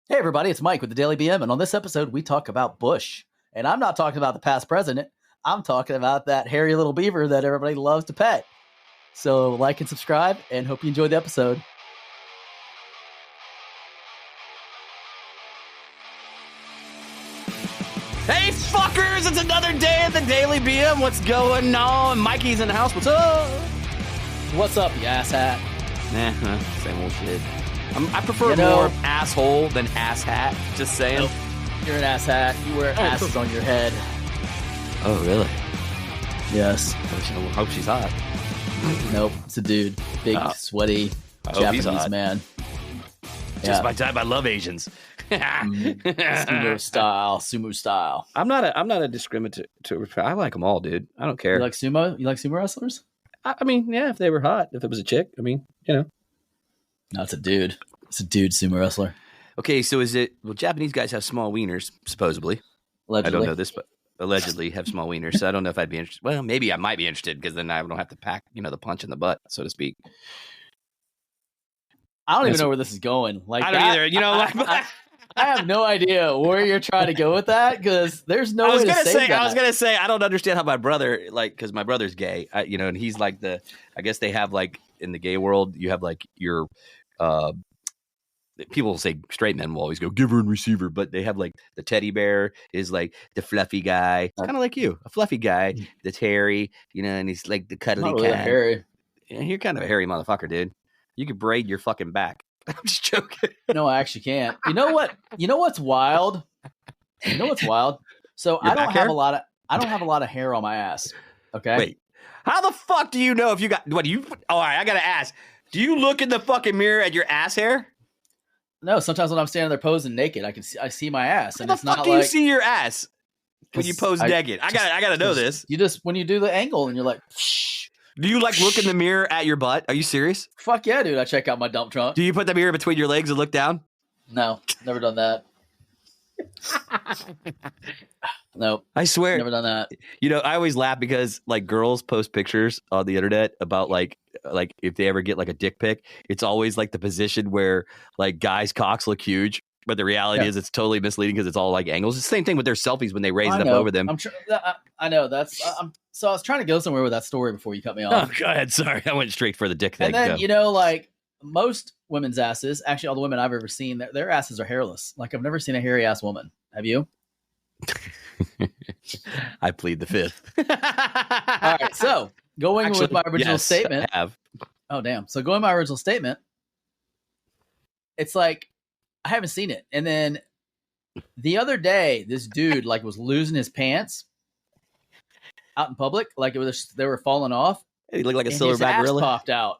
Hey everybody, it's Mike with the Daily BM, and on this episode we talk about Bush. And I'm not talking about the past president, I'm talking about that hairy little beaver that everybody loves to pet. So like and subscribe, and hope you enjoyed the episode. Hey fuckers, it's another day at the Daily BM. What's going on? Mikey's in the house. What's up? What's up, you asshat? Nah, same old shit. I prefer more asshole than asshat. Just saying. Nope. You're an asshat. You wear asses on your head. Oh, really? Yes. I hope she's hot. Nope, it's a dude. Big, sweaty Japanese man. Just my type. I love Asians. Sumo style. I'm not a discriminator. I like them all, dude. I don't care. You like sumo? You like sumo wrestlers? I mean, yeah, if they were hot. If it was a chick, I mean, you know. No, it's a dude. It's a dude sumo wrestler. Okay, so is it? Well, Japanese guys have small wieners, supposedly. Allegedly. I don't know this, but allegedly have small wieners. So I don't know if I'd be interested. Well, maybe I might be interested because then I don't have to pack, the punch in the butt, so to speak. I don't even know where this is going. Like, I don't either. You know, I have no idea where you're trying to go with that because there's no way to say that. I was gonna say I don't understand how my brother, because my brother's gay, and he's like I guess they have like in the gay world you have like your people say straight men will always go giver and receiver, but they have like the teddy bear is like the fluffy guy, kind of like you, a fluffy guy that's hairy, and he's like the cuddly really kind. Hairy. Yeah, you're kind of a hairy motherfucker, dude. You could braid your fucking back. I'm just joking. No, I actually can't. You know what? You know what's wild? So I don't have a lot of hair on my ass. Okay. Wait. How the fuck do you know if you got what do you all right, I gotta ask. Do you look in the fucking mirror at your ass hair? No, sometimes when I'm standing there posing naked, I see my ass. And How it's the fuck not do like you see your ass when you pose naked? I gotta know this. You just when you do the angle and you're like, shh. Do you like look in the mirror at your butt? Are you serious? Fuck yeah, dude. I check out my dump trunk. Do you put the mirror between your legs and look down? No, never done that. Nope. I swear. Never done that. I always laugh because like girls post pictures on the internet about like if they ever get like a dick pic, it's always like the position where like guys' cocks look huge. But the reality is it's totally misleading because it's all like angles. It's the same thing with their selfies when they raise it up over them. I know that's. So I was trying to go somewhere with that story before you cut me off. Oh, go ahead. Sorry, I went straight for the dick thing. And then like most women's asses, actually all the women I've ever seen, their asses are hairless. Like I've never seen a hairy ass woman. Have you? I plead the fifth. All right. So going with my original statement. I have. Oh damn. So going with my original statement. It's like. I haven't seen it. And then the other day, this dude like was losing his pants out in public. Like they were falling off. He looked like a silverback his ass gorilla. Popped out.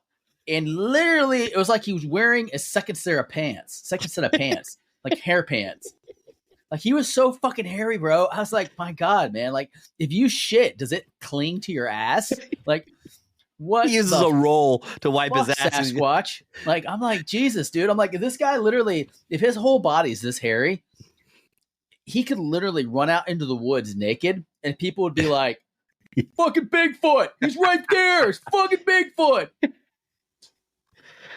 And literally it was like he was wearing a second set of pants, like hair pants. Like he was so fucking hairy, bro. I was like, my God, man. Like if you shit, does it cling to your ass? Like what? He uses a roll to wipe his ass. Sasquatch. Like, I'm like, Jesus, dude. I'm like, if this guy literally, if his whole body's this hairy, he could literally run out into the woods naked and people would be like, fucking Bigfoot. He's right there. It's fucking Bigfoot.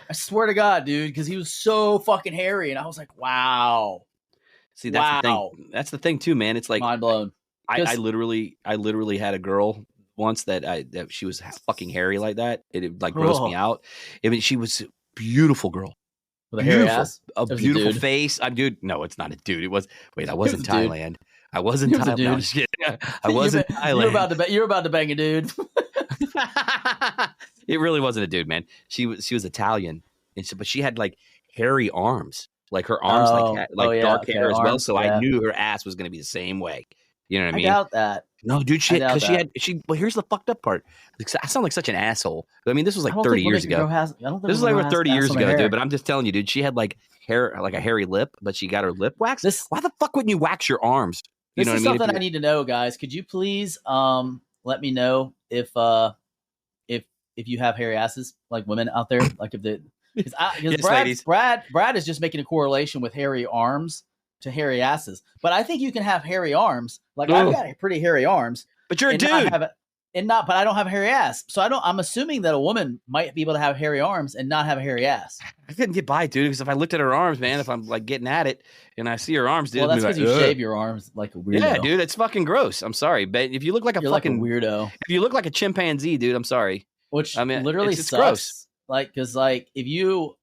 I swear to God, dude, because he was so fucking hairy. And I was like, wow. See, that's the thing. That's the thing too, man. It's like mind blown. I literally had a girl once that she was fucking hairy like that. It like grossed me out. I mean, she was a beautiful girl. With a hairy ass? A beautiful face. No, it's not a dude. It was, I was in Thailand. I was in Thailand. No, I'm just kidding. I was in Thailand. You're about to bang a dude. It really wasn't a dude, man. She was Italian. But she had like hairy arms. Like her arms dark hair as well. So I knew her ass was going to be the same way. You know what I mean? I doubt that. No, dude, well, here's the fucked up part. I sound like such an asshole. I mean, this was like 30 years ago. This is like over 30 years ago, dude. But I'm just telling you, dude, she had like hair, like a hairy lip, but she got her lip waxed. Why the fuck wouldn't you wax your arms? You know what I mean? Something I need to know, guys. Could you please let me know if you have hairy asses, like women out there, like if the because Brad is just making a correlation with hairy arms to hairy asses, but I think you can have hairy arms. Like I've got pretty hairy arms, but you're a dude. but I don't have a hairy ass. So I'm assuming that a woman might be able to have hairy arms and not have a hairy ass. I couldn't get by, dude, because if I looked at her arms, man, if I'm like getting at it and I see her arms, dude, well, that's because like, you shave your arms like a weirdo. Yeah, dude, it's fucking gross. I'm sorry, but if you look like You're like a weirdo, if you look like a chimpanzee, dude, I'm sorry. Which literally it's sucks. Gross. Like, because like if you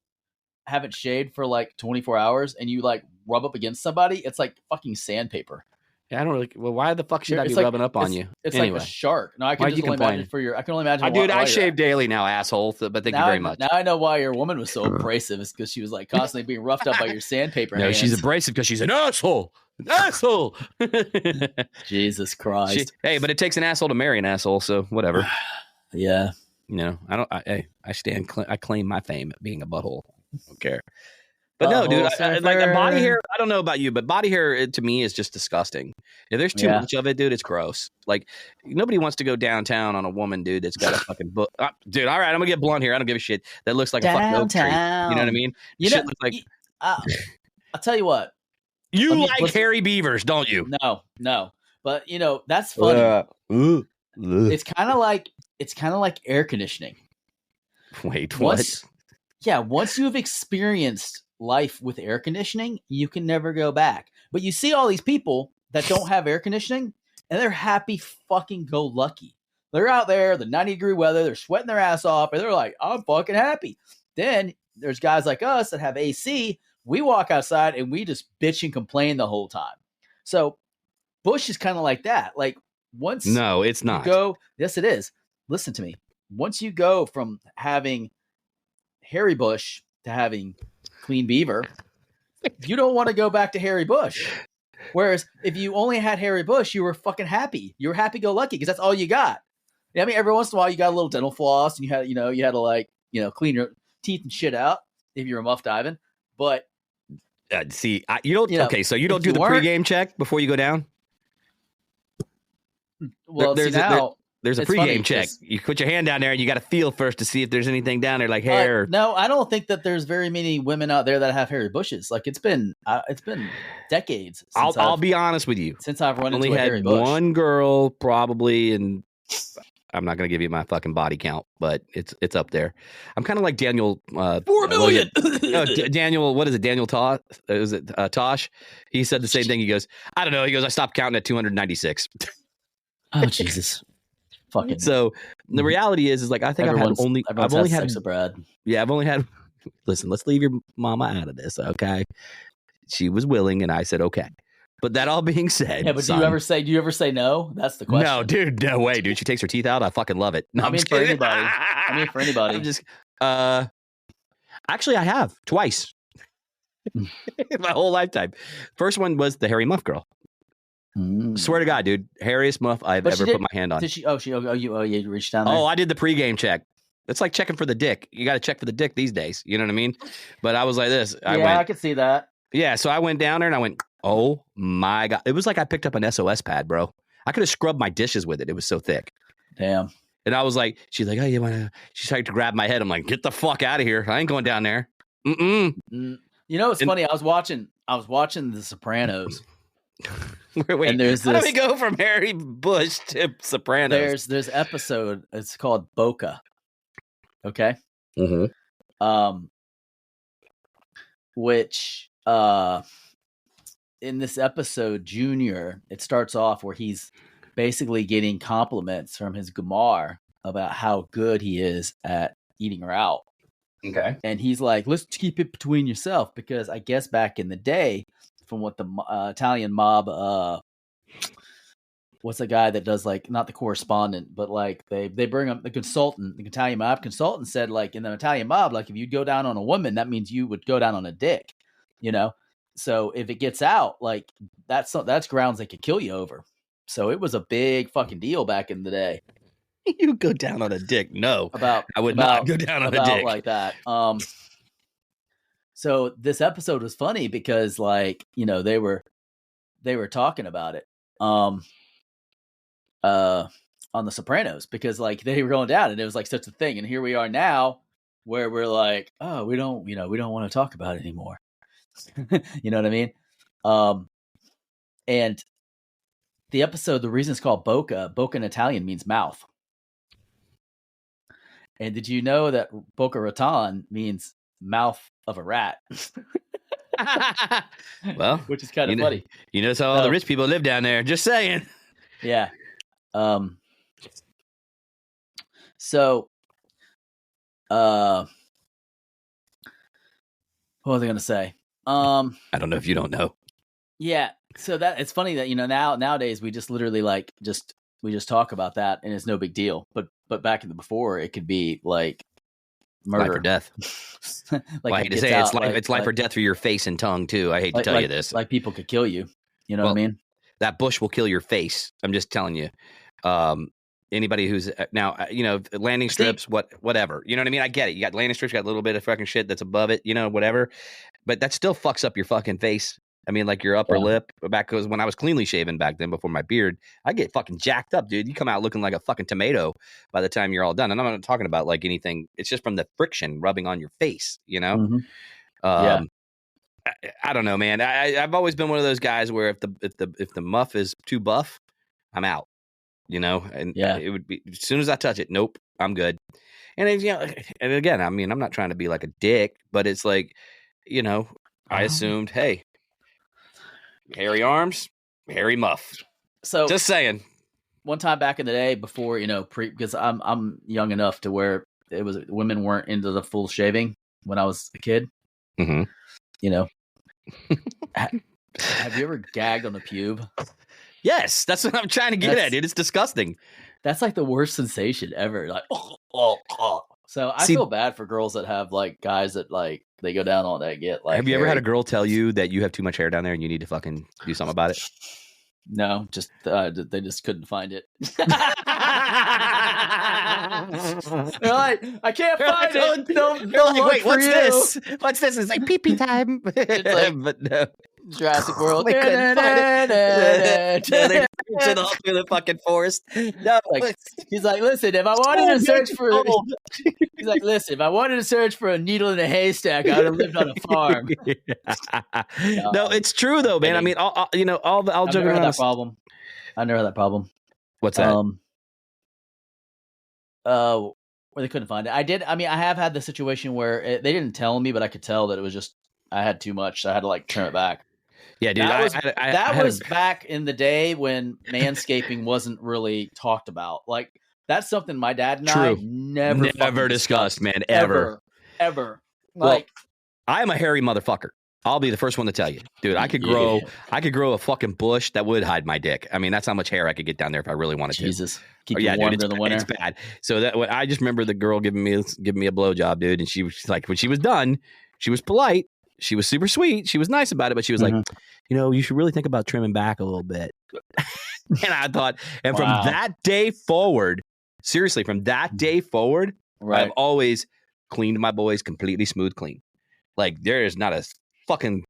haven't shaved for like 24 hours and you like rub up against somebody, it's like fucking sandpaper. Yeah, I don't really. Well, why the fuck should I be rubbing up on you? It's anyway. Like a shark. No, I can just only imagine for your. I can only imagine. Dude, I shave daily now, asshole. But thank you very much. Now I know why your woman was so abrasive. It's because she was like constantly being roughed up by your sandpaper. No, hands. She's abrasive because she's an asshole. An asshole. Jesus Christ. Hey, but it takes an asshole to marry an asshole, so whatever. Yeah. I claim my fame at being a butthole. I don't care. But no, dude, like body hair, I don't know about you, but body hair to me is just disgusting. If there's too much of it, dude, it's gross. Like nobody wants to go downtown on a woman, dude, that's got a fucking book. Dude, all right, I'm gonna get blunt here. I don't give a shit. That looks like downtown. A fucking oak tree. You know what I mean? Shit looks like. I'll tell you what. You like hairy beavers, don't you? No. But that's funny. It's kind of like air conditioning. Wait, what? Once you've experienced life with air conditioning, you can never go back. But you see all these people that don't have air conditioning and they're happy fucking go lucky. They're out there, the 90-degree weather, they're sweating their ass off, and they're like, I'm fucking happy. Then there's guys like us that have AC. We walk outside and we just bitch and complain the whole time. So Bush is kind of like that. Like once No, it's not. Yes, it is. Listen to me. Once you go from having hairy Bush to having clean beaver, you don't want to go back to hairy Bush. Whereas if you only had hairy Bush, you were fucking happy. You were happy go lucky because that's all you got. I mean, every once in a while you got a little dental floss and you had to like, clean your teeth and shit out if you were muff diving. But you don't. Okay, so you don't do the pregame check before you go down. Well, there's a pregame check. You put your hand down there and you got to feel first to see if there's anything down there like hair. No, I don't think that there's very many women out there that have hairy bushes. Like it's been decades. I'll be honest with you. Since I've run into a hairy bush. One girl probably, and I'm not going to give you my fucking body count, but it's up there. I'm kind of like Daniel. 4 million. Daniel, what is it? Daniel Tosh? Is it Tosh? He said the same thing. He goes, I don't know. He goes, I stopped counting at 296. Oh Jesus. Fucking. So the reality is like I think I've only had sex with Brad. Yeah, I've only had. Listen, let's leave your mama out of this, okay? She was willing, and I said okay. But that all being said, yeah. But do you ever say no? That's the question. No, dude, no way, dude. She takes her teeth out. I fucking love it. No, I mean for anybody. I'm just. Actually, I have twice in my whole lifetime. First one was the hairy muff girl. Swear to God, dude, hairiest muff I've ever put my hand on. Did she? You reached down there. Oh, I did the pregame check. It's like checking for the dick. You got to check for the dick these days. You know what I mean? But I was like this. I could see that. Yeah, so I went down there and I went, oh my God. It was like I picked up an SOS pad, bro. I could have scrubbed my dishes with it. It was so thick. Damn. And I was like, she's like, oh, you want to? She tried to grab my head. I'm like, get the fuck out of here. I ain't going down there. It's funny. I was watching The Sopranos. Wait, and there's how do we go from Harry Bush to Sopranos? There's episode. It's called Boca. Okay. Mm-hmm. Which in this episode, Junior, it starts off where he's basically getting compliments from his Gamar about how good he is at eating her out. Okay. And he's like, let's keep it between yourself because I guess back in the day, from what the Italian mob, what's the guy that does like not the correspondent, but like they bring up the consultant, the Italian mob consultant said like in the Italian mob, like if you go down on a woman, that means you would go down on a dick, So if it gets out, like that's grounds they could kill you over. So it was a big fucking deal back in the day. You go down on a dick? No, I would not go down on a dick like that. So this episode was funny because like, they were talking about it on The Sopranos because like they were going down and it was like such a thing. And here we are now where we're like, oh, we don't want to talk about it anymore. You know what I mean? And the episode, the reason it's called Boca in Italian means mouth. And did you know that Boca Raton means mouth of a rat? Well, which is kind of funny. You notice how all the rich people live down there. Just saying. Yeah. So, what was I going to say? I don't know if you don't know. Yeah. So that it's funny that nowadays we just literally we just talk about that and it's no big deal. But back in the before, it could be like murder, life or death. like I hate to say it's life or death for your face and tongue too. I hate to tell you this. Like people could kill you. You know what I mean? That bush will kill your face. I'm just telling you. Anybody who's now, landing strips, whatever. You know what I mean? I get it. You got landing strips, you got a little bit of fucking shit that's above it, whatever. But that still fucks up your fucking face. I mean, like your upper lip. Back because when I was cleanly shaven back then before my beard, I get fucking jacked up, dude. You come out looking like a fucking tomato by the time you're all done. And I'm not talking about like anything. It's just from the friction rubbing on your face, Mm-hmm. I don't know, man. I've always been one of those guys where if the muff is too buff, I'm out. And it would be as soon as I touch it, nope, I'm good. And and again, I mean, I'm not trying to be like a dick, but it's like, I assumed, hey, hairy arms, hairy muff. So just saying. One time back in the day, before because I'm young enough to where women weren't into the full shaving when I was a kid. Mm-hmm. Have you ever gagged on a pube? Yes, that's what I'm trying to get at, dude. It's disgusting. That's like the worst sensation ever. Like, oh. So I feel bad for girls that have like guys that like they go down on that get like. Have you ever had a girl tell you that you have too much hair down there and you need to fucking do something about it? No, just they just couldn't find it. They're like, I can't find it. Don't look wait, what's this? What's this? It's like pee-pee time. It's like, but no. Jurassic World. They couldn't find it. They searched all through the fucking forest. No, he's like, listen, if I wanted to search for, he's like, listen, if I wanted to search for a needle in a haystack, I would have lived on a farm. No, it's true though, man. I mean, all I'll joke around. I never had that problem. What's that? Where they couldn't find it. I did. I mean, I have had the situation where they didn't tell me, but I could tell that it was just I had too much. So I had to like trim it back. Yeah, dude. That was back in the day when manscaping wasn't really talked about. Like that's something my dad and I never discussed, man. Ever. Like, I am a hairy motherfucker. I'll be the first one to tell you, dude. I could grow a fucking bush that would hide my dick. I mean, that's how much hair I could get down there if I really wanted to. Jesus, keep you warm in the winter. It's bad. So I just remember the girl giving me a blowjob, dude, and she was like, when she was done, she was polite. She was super sweet. She was nice about it, but she was like, you should really think about trimming back a little bit. And I thought, from that day forward, seriously, I've always cleaned my boys completely smooth clean. Like there is not a fucking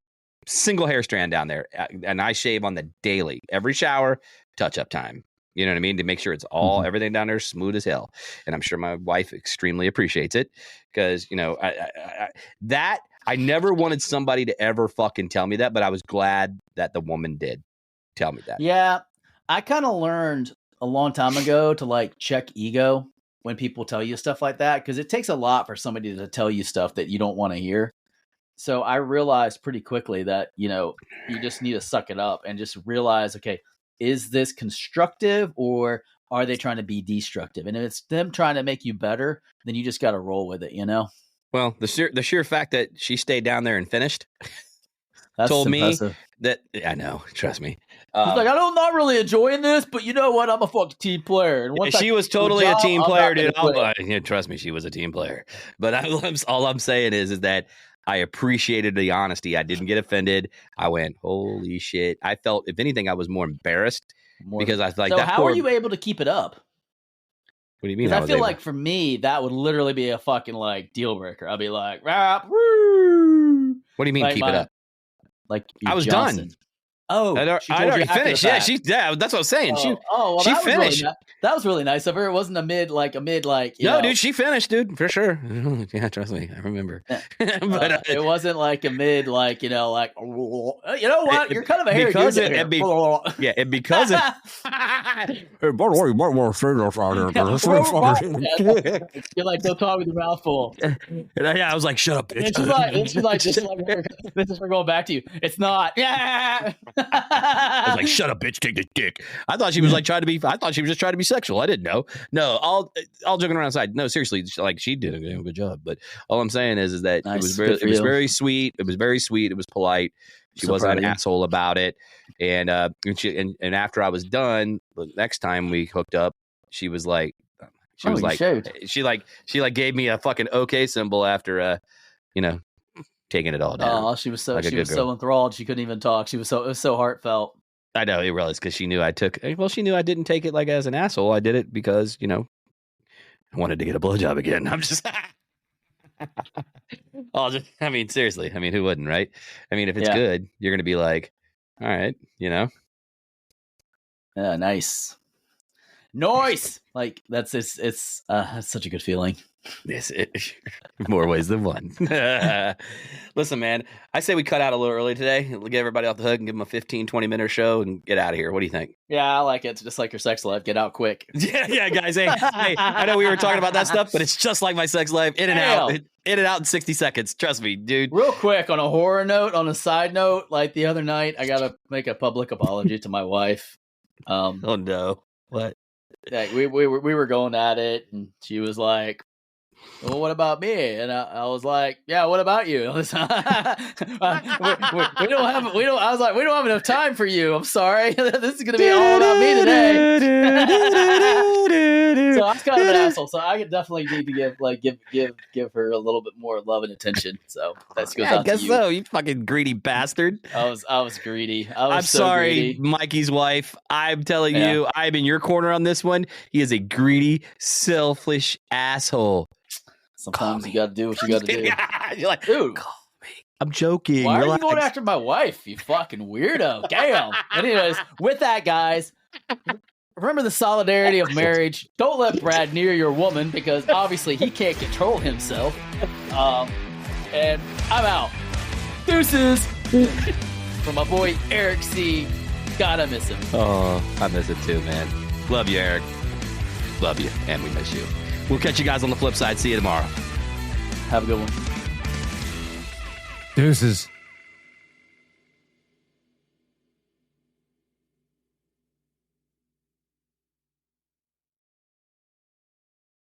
single hair strand down there. And I shave on the daily, every shower, touch up time. You know what I mean? To make sure it's all everything down there smooth as hell. And I'm sure my wife extremely appreciates it because, I never wanted somebody to ever fucking tell me that, but I was glad that the woman did tell me that. Yeah. I kind of learned a long time ago to like check ego when people tell you stuff like that, because it takes a lot for somebody to tell you stuff that you don't want to hear. So I realized pretty quickly that, you just need to suck it up and just realize, okay, is this constructive or are they trying to be destructive? And if it's them trying to make you better, then you just got to roll with it, Well, the sheer fact that she stayed down there and finished told impressive. Me that I know. Trust me. He's like, I'm not really enjoying this, but you know what? I'm a fucking team player. And once she was totally a team player, dude. Trust me, she was a team player. But all I'm saying is that I appreciated the honesty. I didn't get offended. I went, holy shit. I felt, if anything, I was more embarrassed because I was like, so how are you able to keep it up? What do you mean? I feel like for me, that would literally be a fucking like deal breaker. I'd be like, what do you mean keep it up? Like I was Johnson. done. Oh, I'd she told you already after the finished. fact. that's what I'm saying. Well, she that finished. That was really nice of her. It wasn't a mid, you No, know. dude, she finished, dude, for sure. Yeah, trust me, I remember. But it wasn't like a mid, you know what? You're kind of a hairy because dude it, here. yeah, and because it. Hey, by the way, you might want to say this out there. You're like, don't talk with your mouth full. I was like, shut up, bitch. And she's like, this is for going back to you. It's not. Yeah. I was like, shut up, bitch, take the dick. I thought she was like I thought she was just trying to be sexual. I didn't know. No, all joking around aside. No, seriously, she did a good job. But all I'm saying is that Nice. it was very sweet. It was very sweet. It was polite. She wasn't an asshole about it. And after I was done, the next time we hooked up, she was like, she gave me a fucking okay symbol after taking it all down. Oh, she was so enthralled she couldn't even talk. It was so heartfelt. I know, it was because she knew she knew I didn't take it like as an asshole. I did it because, I wanted to get a blowjob again. I'm just seriously. Who wouldn't, right? If it's good, you're going to be like, all right, Yeah, nice. Noise. It's such a good feeling. More ways than one. Listen, man, I say we cut out a little early today. Get everybody off the hook and give them a 15-20 minute show and get out of here. What do you think? Yeah, I like it. It's just like your sex life. Get out quick. Yeah, guys. Hey, I know we were talking about that stuff, but it's just like my sex life. In and out in 60 seconds. Trust me, dude. Real quick, on a horror note, on a side note, like the other night, I got to make a public apology to my wife. Oh no. What? Like we were going at it, and she was like, well, what about me? And I was like, yeah, what about you? we don't have enough time for you. I'm sorry. This is going to be all about me today. So I was kind of an asshole. So I could definitely need to give her a little bit more love and attention. So that goes out to you. I guess so. You fucking greedy bastard. I was greedy. I'm so sorry, greedy. Mikey's wife. I'm telling you, I'm in your corner on this one. He is a greedy, selfish asshole. Sometimes you got to do what you got to do. You're like, dude, call me. I'm joking. Why are you going after my wife, you fucking weirdo? Damn. Anyways, with that, guys, remember the solidarity of marriage. Don't let Brad near your woman because obviously he can't control himself. And I'm out. Deuces. From my boy Eric C. God, I miss him. Oh, I miss it too, man. Love you, Eric. Love you, and we miss you. We'll catch you guys on the flip side. See you tomorrow. Have a good one. Deuces.